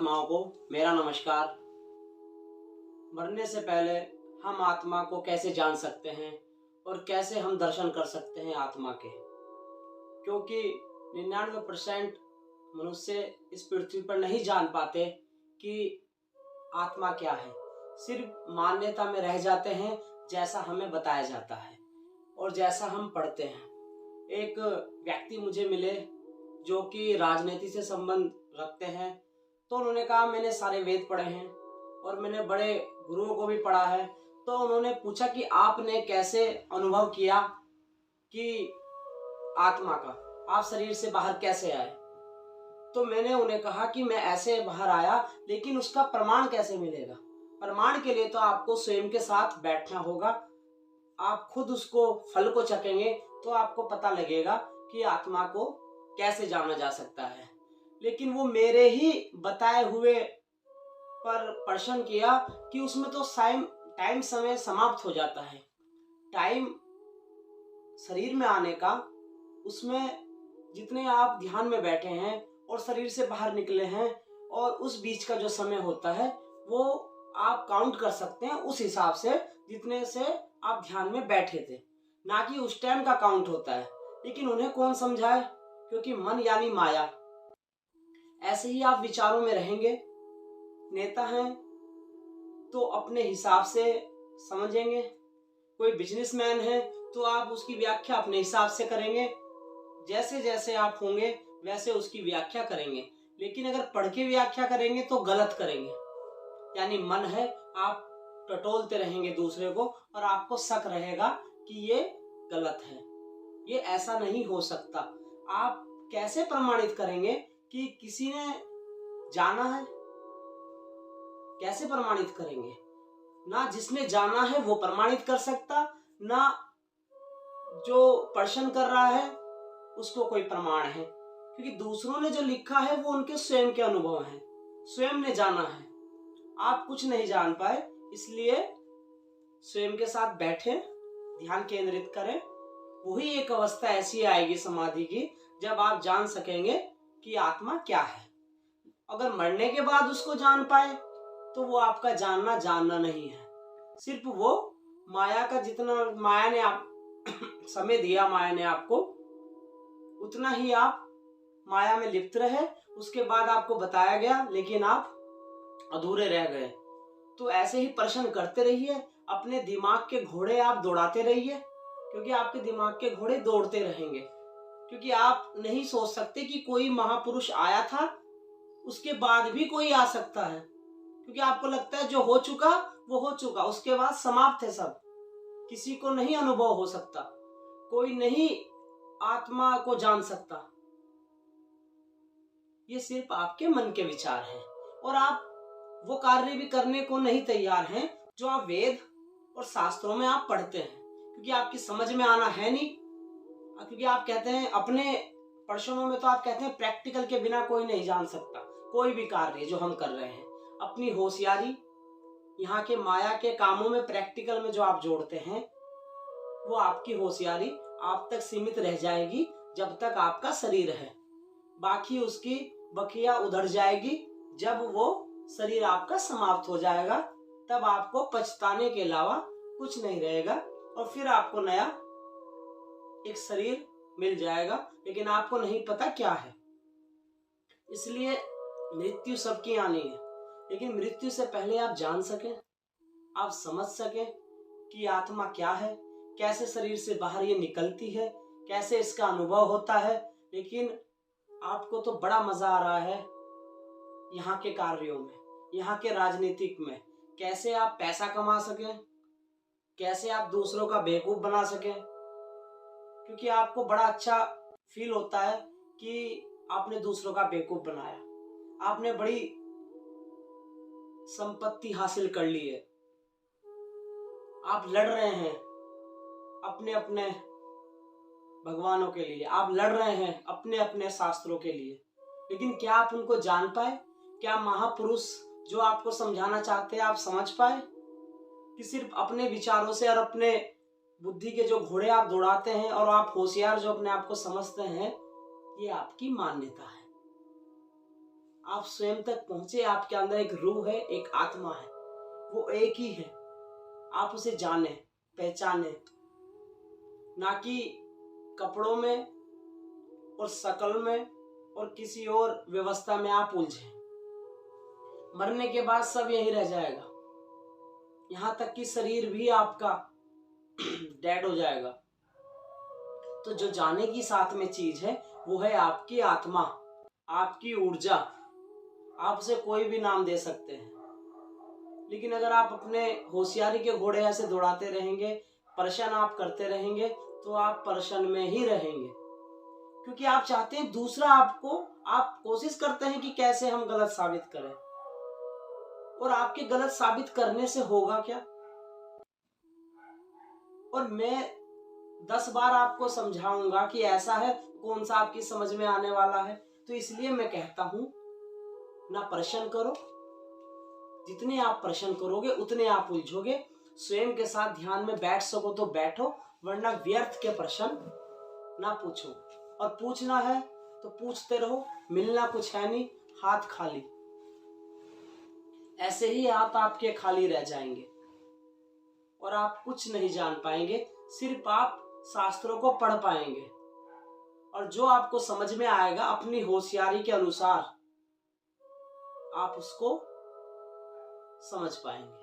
आत्माओं को मेरा नमस्कार। मरने से पहले हम आत्मा को कैसे जान सकते हैं और कैसे हम दर्शन कर सकते हैं आत्मा के, क्योंकि 99% मनुष्य इस पृथ्वी पर नहीं जान पाते कि आत्मा क्या है। सिर्फ मान्यता में रह जाते हैं जैसा हमें बताया जाता है और जैसा हम पढ़ते हैं। एक व्यक्ति मुझे मिले जो कि राजनीति से संबंध रखते हैं, तो उन्होंने कहा मैंने सारे वेद पढ़े हैं और मैंने बड़े गुरुओं को भी पढ़ा है। तो उन्होंने पूछा कि आपने कैसे अनुभव किया कि आत्मा का, आप शरीर से बाहर कैसे आए। तो मैंने उन्हें कहा कि मैं ऐसे बाहर आया, लेकिन उसका प्रमाण कैसे मिलेगा। प्रमाण के लिए तो आपको स्वयं के साथ बैठना होगा, आप खुद उसको फल को चखेंगे तो आपको पता लगेगा कि आत्मा को कैसे जाना जा सकता है। लेकिन वो मेरे ही बताए हुए पर प्रश्न किया कि उसमें तो टाइम समय समाप्त हो जाता है। टाइम शरीर में आने का, उसमें जितने आप ध्यान में बैठे हैं और शरीर से बाहर निकले हैं और उस बीच का जो समय होता है वो आप काउंट कर सकते हैं उस हिसाब से जितने से आप ध्यान में बैठे थे, ना कि उस टाइम का काउंट होता है। लेकिन उन्हें कौन समझाए, क्योंकि मन यानी माया। ऐसे ही आप विचारों में रहेंगे, नेता हैं तो अपने हिसाब से समझेंगे, कोई बिजनेसमैन है तो आप उसकी व्याख्या अपने हिसाब से करेंगे, जैसे जैसे आप होंगे वैसे उसकी व्याख्या करेंगे। लेकिन अगर पढ़ के व्याख्या करेंगे तो गलत करेंगे, यानी मन है आप टटोलते रहेंगे दूसरे को और आपको शक रहेगा कि ये गलत है, ये ऐसा नहीं हो सकता। आप कैसे प्रमाणित करेंगे कि किसी ने जाना है, कैसे प्रमाणित करेंगे। ना जिसने जाना है वो प्रमाणित कर सकता, ना जो प्रश्न कर रहा है उसको कोई प्रमाण है, क्योंकि दूसरों ने जो लिखा है वो उनके स्वयं के अनुभव हैं, स्वयं ने जाना है। आप कुछ नहीं जान पाए, इसलिए स्वयं के साथ बैठे, ध्यान केंद्रित करें। वही एक अवस्था ऐसी आएगी समाधि की जब आप जान सकेंगे कि आत्मा क्या है। अगर मरने के बाद उसको जान पाए तो वो आपका जानना नहीं है, सिर्फ वो माया का जितना माया ने आप समय दिया, माया ने आपको उतना ही आप माया में लिप्त रहे। उसके बाद आपको बताया गया लेकिन आप अधूरे रह गए। तो ऐसे ही प्रश्न करते रहिए, अपने दिमाग के घोड़े आप दौड़ाते रहिए, क्योंकि आपके दिमाग के घोड़े दौड़ते रहेंगे। क्योंकि आप नहीं सोच सकते कि कोई महापुरुष आया था, उसके बाद भी कोई आ सकता है, क्योंकि आपको लगता है जो हो चुका वो हो चुका, उसके बाद समाप्त है सब, किसी को नहीं अनुभव हो सकता, कोई नहीं आत्मा को जान सकता। ये सिर्फ आपके मन के विचार हैं और आप वो कार्य भी करने को नहीं तैयार हैं जो आप वेद और शास्त्रों में आप पढ़ते हैं, क्योंकि आपकी समझ में आना है नहीं। क्योंकि आप कहते हैं अपने प्रश्नों में तो आप कहते हैं प्रैक्टिकल के बिना कोई नहीं जान सकता कोई भी कार्य जो हम कर रहे हैं। अपनी होशियारी यहाँ के माया के कामों में, प्रैक्टिकल में जो आप जोड़ते हैं, वो आपकी होशियारी आप तक सीमित रह जाएगी जब तक आपका शरीर है। बाकी उसकी बखिया उधर जाएगी जब वो शरीर आपका समाप्त हो जाएगा, तब आपको पछताने के अलावा कुछ नहीं रहेगा और फिर आपको नया एक शरीर मिल जाएगा, लेकिन आपको नहीं पता क्या है। इसलिए मृत्यु सबकी आनी है, लेकिन मृत्यु से पहले आप जान सकें, आप समझ सकें कि आत्मा क्या है, कैसे शरीर से बाहर ये निकलती है, कैसे इसका अनुभव होता है। लेकिन आपको तो बड़ा मजा आ रहा है यहाँ के कार्यों में, यहाँ के राजनीतिक में, कैसे आप पैसा कमा सकें, कैसे आप दूसरों का बेवकूफ बना सकें, क्योंकि आपको बड़ा अच्छा फील होता है कि आपने दूसरों का बेवकूफ बनाया, आपने बड़ी संपत्ति हासिल कर ली है, आप लड़ रहे हैं अपने अपने भगवानों के लिए, आप लड़ रहे हैं अपने अपने शास्त्रों के लिए। लेकिन क्या आप उनको जान पाए? क्या महापुरुष जो आपको समझाना चाहते हैं आप समझ पाए? कि सिर्फ अपने विचारों से और अपने बुद्धि के जो घोड़े आप दौड़ाते हैं और आप होशियार जो अपने आप को समझते हैं, ये आपकी मान्यता है। आप स्वयं तक पहुंचे। आपके अंदर एक रूह है, एक आत्मा है, वो एक ही है। आप उसे जाने, पहचाने, ना कि कपड़ों में और शकल में और किसी और व्यवस्था में आप उलझे। मरने के बाद सब यही रह जाएगा, यहाँ तक कि शरीर भी आपका डेड हो जाएगा। तो जो जाने की साथ में चीज है वो है आपकी आत्मा, आपकी ऊर्जा। आप उसे कोई भी नाम दे सकते हैं, लेकिन अगर आप अपने होशियारी के घोड़े ऐसे दौड़ाते रहेंगे, परेशान आप करते रहेंगे, तो आप परेशान में ही रहेंगे। क्योंकि आप चाहते हैं दूसरा आपको, आप कोशिश करते हैं कि कैसे हम गलत साबित करें, और आपके गलत साबित करने से होगा क्या? और मैं 10 बार आपको समझाऊंगा कि ऐसा है, कौन सा आपकी समझ में आने वाला है। तो इसलिए मैं कहता हूं, ना प्रश्न करो। जितने आप प्रश्न करोगे उतने आप उलझोगे। स्वयं के साथ ध्यान में बैठ सको तो बैठो, वरना व्यर्थ के प्रश्न ना पूछो। और पूछना है तो पूछते रहो, मिलना कुछ है नहीं, हाथ खाली। ऐसे ही हाथ आपके खाली रह जाएंगे और आप कुछ नहीं जान पाएंगे। सिर्फ आप शास्त्रों को पढ़ पाएंगे, और जो आपको समझ में आएगा अपनी होशियारी के अनुसार आप उसको समझ पाएंगे।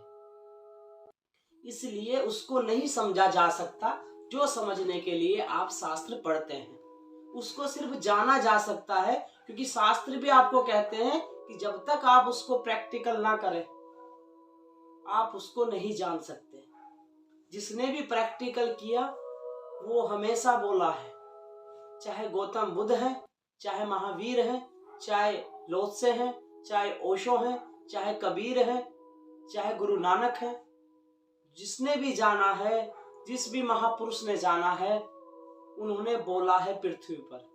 इसलिए उसको नहीं समझा जा सकता जो समझने के लिए आप शास्त्र पढ़ते हैं। उसको सिर्फ जाना जा सकता है, क्योंकि शास्त्र भी आपको कहते हैं कि जब तक आप उसको प्रैक्टिकल ना करें आप उसको नहीं जान सकते। जिसने भी प्रैक्टिकल किया वो हमेशा बोला है, चाहे गौतम बुद्ध हैं, चाहे महावीर हैं, चाहे लोत्से हैं, चाहे ओशो हैं, चाहे कबीर हैं, चाहे गुरु नानक हैं, जिसने भी जाना है, जिस भी महापुरुष ने जाना है, उन्होंने बोला है पृथ्वी पर।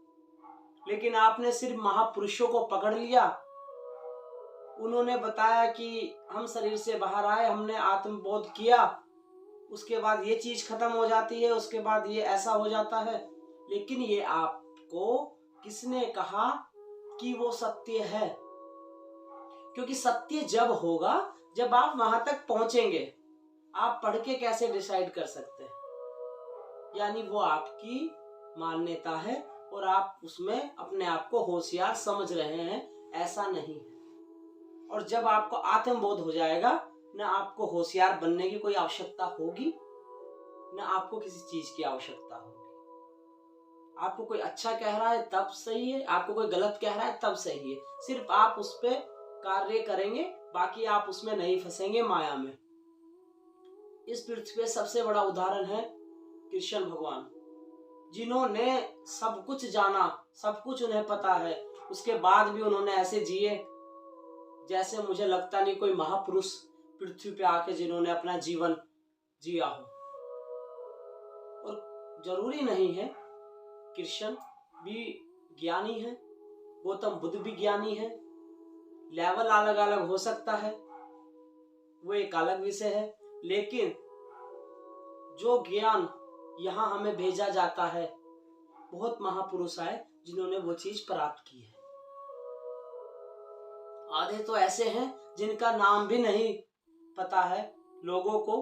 लेकिन आपने सिर्फ महापुरुषों को पकड़ लिया। उन्होंने बताया कि हम शरीर से बाहर आए, हमने आत्मबोध किया, उसके बाद ये चीज खत्म हो जाती है, उसके बाद ये ऐसा हो जाता है। लेकिन ये आपको किसने कहा कि वो सत्य है? क्योंकि सत्य जब होगा जब आप वहां तक पहुंचेंगे। आप पढ़ के कैसे डिसाइड कर सकते हैं? यानी वो आपकी मान्यता है और आप उसमें अपने आप को होशियार समझ रहे हैं, ऐसा नहीं है। और जब आपको आत्मबोध हो जाएगा, ना आपको होशियार बनने की कोई आवश्यकता होगी, ना आपको किसी चीज की आवश्यकता होगी। आपको कोई अच्छा कह रहा है तब सही है, आपको कोई गलत कह रहा है तब सही है। सिर्फ आप उस पर कार्य करेंगे, बाकी आप उसमें नहीं फंसेंगे माया में। इस पृथ्वी पे सबसे बड़ा उदाहरण है कृष्ण भगवान, जिन्होंने सब कुछ जाना, सब कुछ उन्हें पता है, उसके बाद भी उन्होंने ऐसे जिए जैसे मुझे लगता नहीं कोई महापुरुष पृथ्वी पे आके जिन्होंने अपना जीवन जिया हो। और जरूरी नहीं है, कृष्ण भी ज्ञानी है, गौतम बुद्ध भी ज्ञानी है, लेवल अलग अलग हो सकता है, वो एक अलग विषय है। लेकिन जो ज्ञान यहाँ हमें भेजा जाता है, बहुत महापुरुष आए जिन्होंने वो चीज प्राप्त की है। आधे तो ऐसे हैं जिनका नाम भी नहीं पता है लोगों को,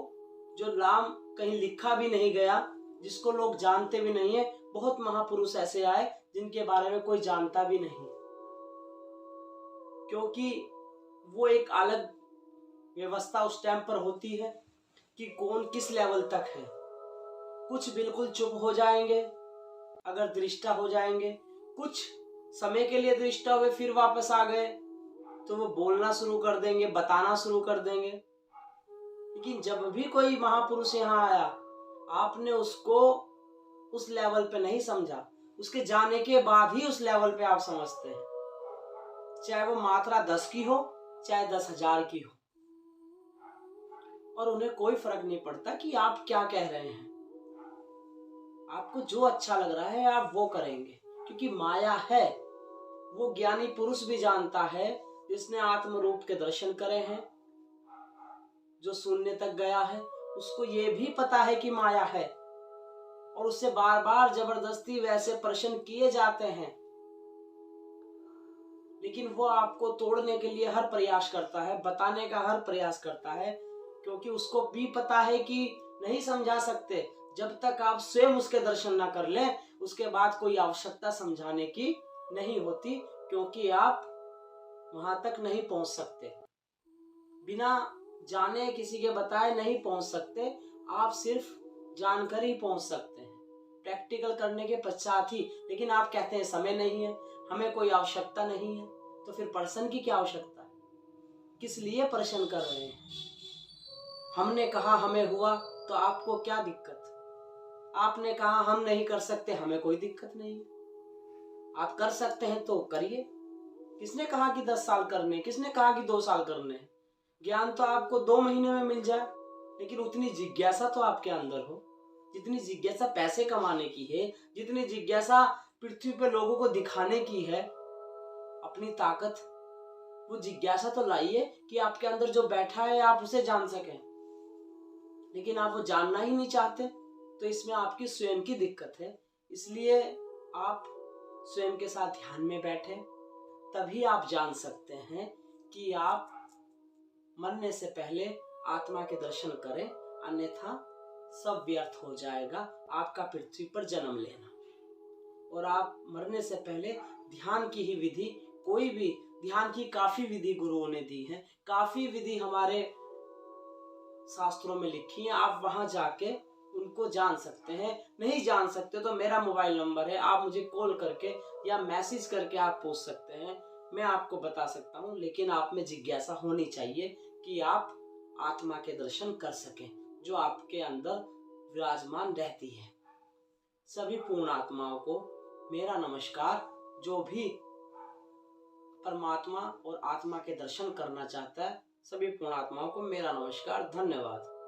जो नाम कहीं लिखा भी नहीं गया, जिसको लोग जानते भी नहीं है। बहुत महापुरुष ऐसे आए जिनके बारे में कोई जानता भी नहीं, क्योंकि वो एक अलग व्यवस्था उस टाइम पर होती है कि कौन किस लेवल तक है। कुछ बिल्कुल चुप हो जाएंगे अगर दृष्टा हो जाएंगे, कुछ समय के लिए दृष्टा हुए फिर वापस आ गए तो वो बोलना शुरू कर देंगे, बताना शुरू कर देंगे। लेकिन जब भी कोई महापुरुष यहाँ आया, आपने उसको उस लेवल पे नहीं समझा, उसके जाने के बाद ही उस लेवल पे आप समझते हैं। चाहे वो मात्रा 10 की हो, चाहे 10,000 की हो, और उन्हें कोई फर्क नहीं पड़ता कि आप क्या कह रहे हैं। आपको जो अच्छा लग रहा है आप वो करेंगे, क्योंकि माया है। वो ज्ञानी पुरुष भी जानता है, जिसने आत्म रूप के दर्शन करे हैं, जो शून्य तक गया है, उसको ये भी पता है कि माया है, और उससे बार बार जबरदस्ती वैसे प्रश्न किए जाते हैं लेकिन वो आपको तोड़ने के लिए हर प्रयास करता है, बताने का हर प्रयास करता है, क्योंकि उसको भी पता है कि नहीं समझा सकते जब तक आप स्वयं उसके दर्शन ना कर लें। उसके बाद कोई आवश्यकता समझाने की नहीं होती, क्योंकि आप वहां तक नहीं पहुंच सकते, बिना जाने किसी के बताए नहीं पहुंच सकते। आप सिर्फ जानकर ही पहुंच सकते हैं, प्रैक्टिकल करने के पश्चात ही। लेकिन आप कहते हैं समय नहीं है, हमें कोई आवश्यकता नहीं है, तो फिर प्रश्न की क्या आवश्यकता है? किस लिए प्रश्न कर रहे हैं? हमने कहा हमें हुआ, तो आपको क्या दिक्कत? आपने कहा हम नहीं कर सकते, हमें कोई दिक्कत नहीं है। आप कर सकते हैं तो करिए। किसने कहा कि 10 साल करने, किसने कहा कि 2 साल करने? ज्ञान तो आपको 2 महीने में मिल जाए, लेकिन उतनी जिज्ञासा तो आपके अंदर हो। जितनी जिज्ञासा पैसे कमाने की है, जितनी जिज्ञासा पृथ्वी पे लोगों को दिखाने की है अपनी ताकत, वो जिज्ञासा तो लाइए कि आपके अंदर जो बैठा है आप उसे जान सकें। लेकिन आप वो जानना ही नहीं चाहते, तो इसमें आपकी स्वयं की दिक्कत है। इसलिए आप स्वयं के साथ ध्यान में बैठे, तभी आप जान सकते हैं कि आप मरने से पहले आत्मा के दर्शन करें, अन्यथा सब व्यर्थ हो जाएगा आपका पृथ्वी पर जन्म लेना। और आप मरने से पहले ध्यान की ही विधि, कोई भी ध्यान की काफी विधि गुरुओं ने दी है, काफी विधि हमारे शास्त्रों में लिखी है। आप वहां जाके उनको जान सकते हैं। नहीं जान सकते तो मेरा मोबाइल नंबर है, आप मुझे कॉल करके या मैसेज करके आप पूछ सकते हैं, मैं आपको बता सकता हूँ। लेकिन आप में जिज्ञासा होनी चाहिए कि आप आत्मा के दर्शन कर सकें, जो आपके अंदर विराजमान रहती है। सभी पूर्ण आत्माओं को मेरा नमस्कार। जो भी परमात्मा और आत्मा के दर्शन करना चाहता है, सभी पूर्ण आत्माओं को मेरा नमस्कार। धन्यवाद।